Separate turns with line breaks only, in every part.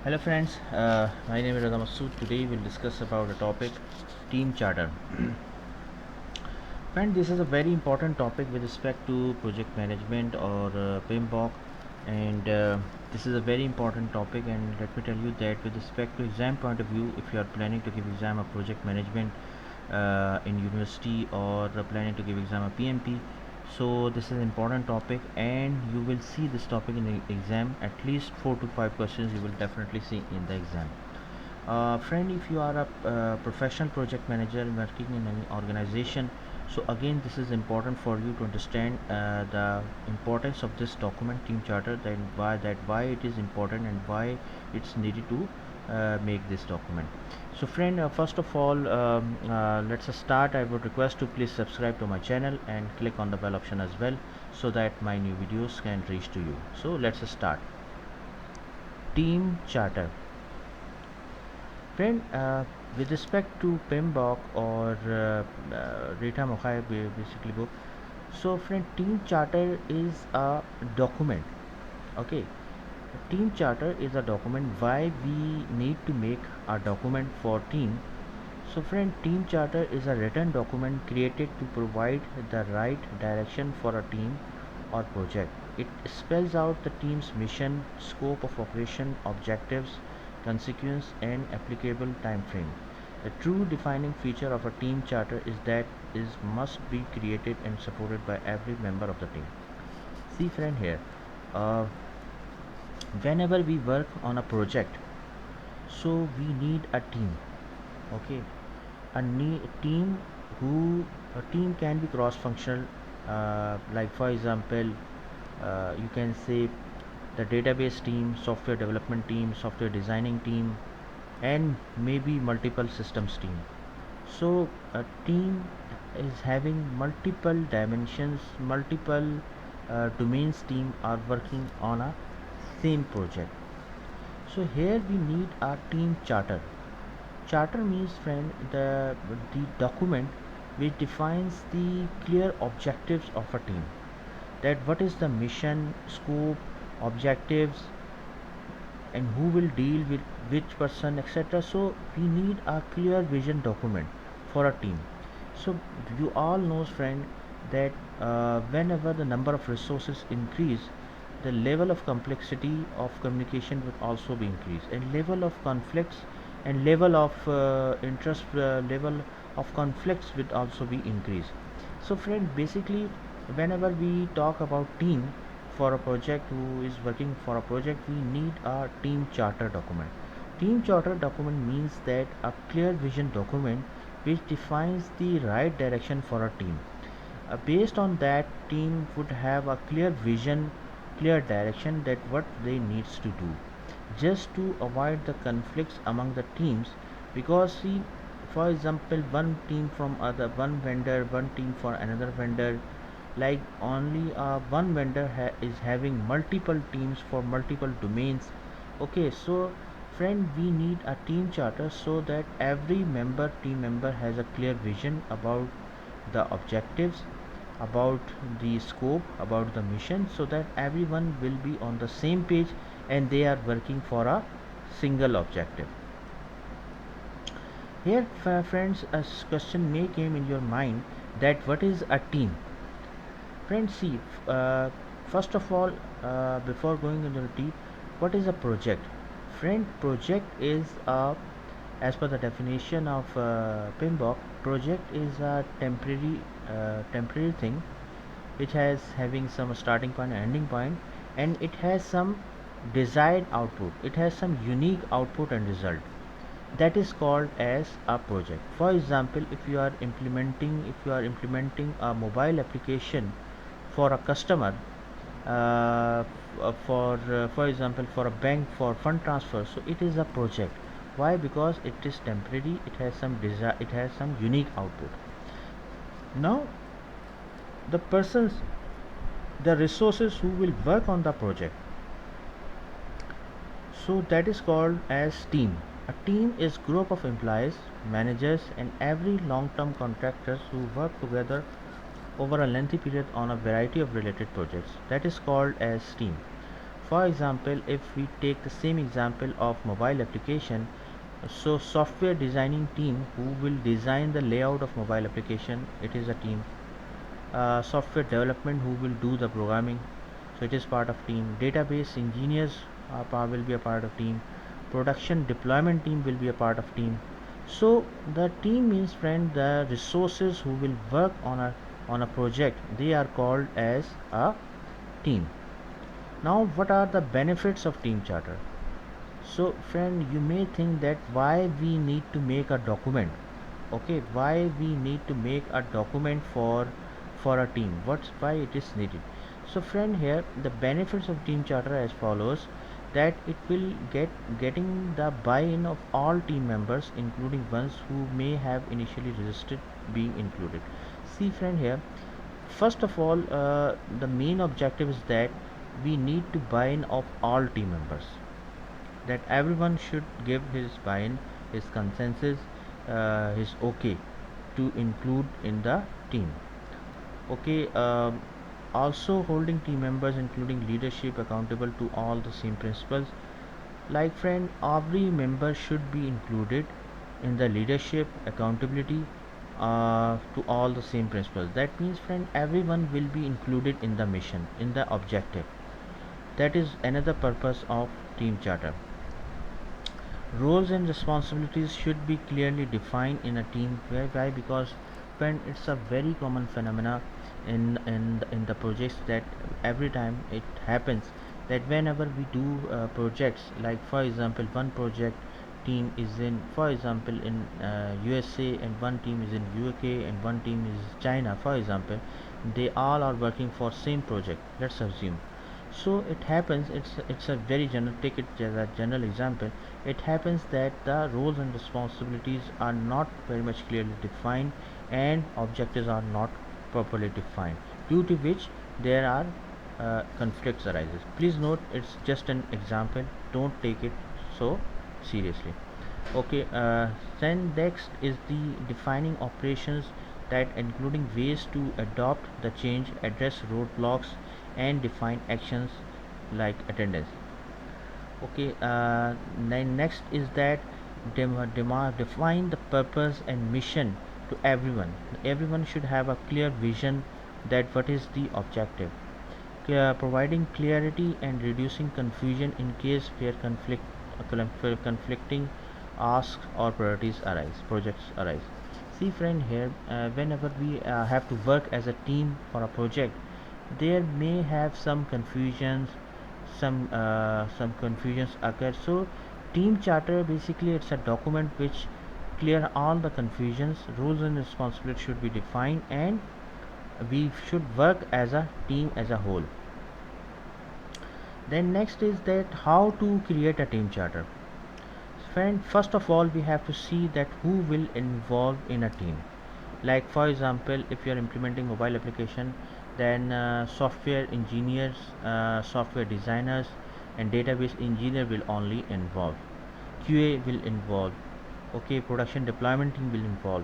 Hello friends, my name is Radha Masood. Today we'll discuss about the topic team charter. Friend, this is a very important topic with respect to project management or PMBOK, and this is a very important topic. And let me tell you that with respect to exam point of view, if you are planning to give exam of project management in university or planning to give exam of PMP, so this is an important topic, and you will see this topic in the exam. At least 4 to 5 questions you will definitely see in the exam. Friend, if you are a professional project manager working in any organization, so again this is important for you to understand the importance of this document team charter, then why it is important and why it's needed to make this document. So friend, first of all, let's start. I would request to please subscribe to my channel and click on the bell option as well, so that my new videos can reach to you. So let's start. Team charter. Friend, with respect to PMBOK or Rita Mokhai basically book, so friend, team charter is a document. Okay, team charter is a document. Why we need to make a document for team? So friend, team charter is a written document created to provide the right direction for a team or project. It spells out the team's mission, scope of operation, objectives, consequence, and applicable time frame. The true defining feature of a team charter is that it must be created and supported by every member of the team. See friend, here, uh, whenever we work on a project, so we need a team. Okay, team who a team can be cross functional, like for example, you can say the database team, software development team, software designing team, and maybe multiple systems team. So a team is having multiple dimensions, multiple domains team are working on a same project. So here we need a team charter. Charter means friend the document which defines the clear objectives of a team. That what is the mission, scope, objectives, and who will deal with which person, etc. So we need a clear vision document for a team. So you all knows friend that whenever the number of resources increase, the level of complexity of communication will also be increased, and level of conflicts and level of interest level of conflicts will also be increased. So friend, basically whenever we talk about team for a project who is working for a project, we need a team charter document. Team charter document means that a clear vision document which defines the right direction for a team. Based on that, team would have a clear vision, clear direction that what they needs to do, just to avoid the conflicts among the teams. Because see, for example, one team from other one vendor, one team for another vendor, like only one vendor is having multiple teams for multiple domains. Okay, so friend, we need a team charter so that every team member has a clear vision about the objectives, about the scope, about the mission, so that everyone will be on the same page and they are working for a single objective. Here friends, a question may came in your mind that what is a team. Friends, see, first of all, before going into the deep, what is a project? Friend, project is a, as per the definition of PMBOK, project is a temporary thing which has having some starting point and ending point, and it has some desired output. It has some unique output and result. That is called as a project. For example, if you are implementing a mobile application for a customer, for example for a bank for fund transfer, so it is a project. Why? Because it is temporary, it has some desire, it has some unique output. Now the persons, the resources who will work on the project, so that is called as team. A team is group of employees, managers, and every long-term contractors who work together over a lengthy period on a variety of related projects. That is called as team. For example, if we take the same example of mobile application, so software designing team who will design the layout of mobile application, it is a team. Software development who will do the programming, so it is part of team. Database engineers will be a part of team. Production deployment team will be a part of team. So the team means, friend, the resources who will work on a project, they are called as a team. Now what are the benefits of team charter? So friend, you may think that why we need to make a document. Okay, why we need to make a document for a team, what's why it is needed. So friend, here the benefits of team charter as follows, that it will getting the buy-in of all team members, including ones who may have initially resisted being included. See friend, here first of all, the main objective is that we need to buy-in of all team members, that everyone should give his buy-in, his consensus, his okay to include in the team. Okay, also holding team members, including leadership, accountable to all the same principles. Like friend, every member should be included in the leadership, accountability to all the same principles. That means, friend, everyone will be included in the mission, in the objective. That is another purpose of team charter. Roles and responsibilities should be clearly defined in a team. Why? Because when it's a very common phenomena in the projects, that every time it happens that whenever we do projects, like for example, one project team is in, for example, in USA, and one team is in UK, and one team is China, for example, they all are working for same project, let's assume. So it happens, it's a very general, take it as a general example. It happens that the roles and responsibilities are not very much clearly defined, and objectives are not properly defined, due to which there are conflicts arises. Please note, it's just an example, don't take it so seriously. Okay, then next is the defining operations, that including ways to adopt the change, address roadblocks, and define actions like attendance. Okay, then next is that define the purpose and mission to everyone. Everyone should have a clear vision, that what is the objective. Providing clarity and reducing confusion in case where conflicting asks or projects arise. See friend, here whenever we have to work as a team for a project, there may have some confusions occur. So team charter, basically it's a document which clear all the confusions. Rules and responsibilities should be defined, and we should work as a team as a whole. Then next is that how to create a team charter. Friend, first of all, we have to see that who will involve in a team. Like for example, if you are implementing mobile application, then software engineers, software designers, and database engineer will only involve. QA will involve. Okay, production deployment team will involve.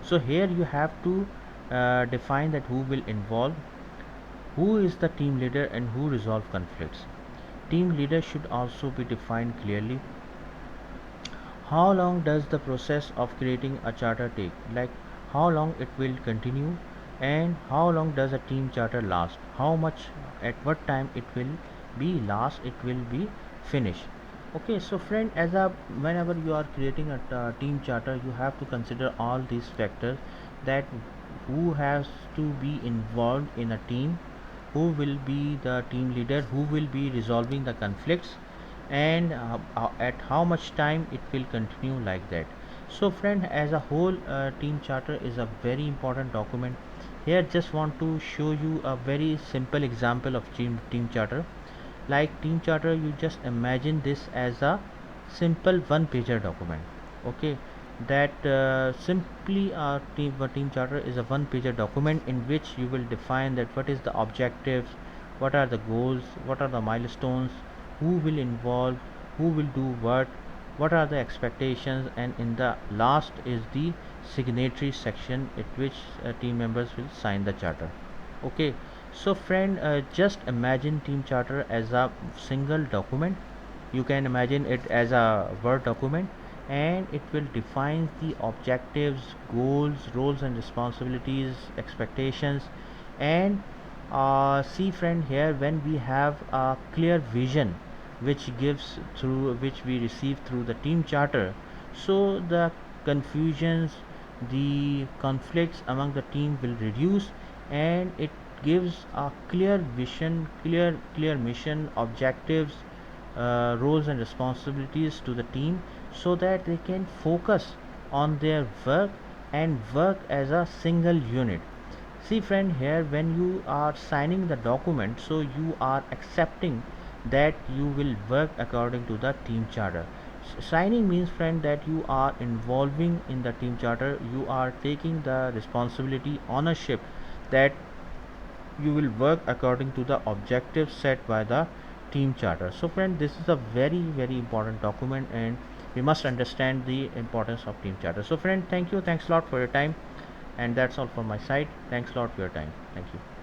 So here you have to define that who will involve, who is the team leader, and who resolve conflicts. Team leader should also be defined clearly. How long does the process of creating a charter take? Like how long it will continue, and how long does a team charter last? How much, at what time it will be last, it will be finished. Okay, so friend, as a whenever you are creating a team charter, you have to consider all these factors, that who has to be involved in a team, who will be the team leader, who will be resolving the conflicts, and at how much time it will continue, like that. So friend, as a whole, team charter is a very important document. Here just want to show you a very simple example of team charter. Like team charter, you just imagine this as a simple one pager document. Okay, that simply a team charter is a one pager document, in which you will define that what is the objectives, what are the goals, what are the milestones, who will involve, who will do what are the expectations, and in the last is the signatory section, at which team members will sign the charter. Okay, So friend, just imagine team charter as a single document. You can imagine it as a word document, and it will define the objectives, goals, roles and responsibilities, expectations. And see friend, here when we have a clear vision which gives through which we receive through the team charter, so the confusions, the conflicts among the team will reduce, and it gives a clear vision, clear mission, objectives, roles and responsibilities to the team, so that they can focus on their work and work as a single unit. See friend, here when you are signing the document, so you are accepting that you will work according to the team charter. Signing means friend that you are involving in the team charter, you are taking the responsibility, ownership, that you will work according to the objectives set by the team charter. So friend, this is a very important document, and we must understand the importance of team charter. So friend, thank you, thanks a lot for your time, and that's all from my side. Thanks a lot for your time. Thank you.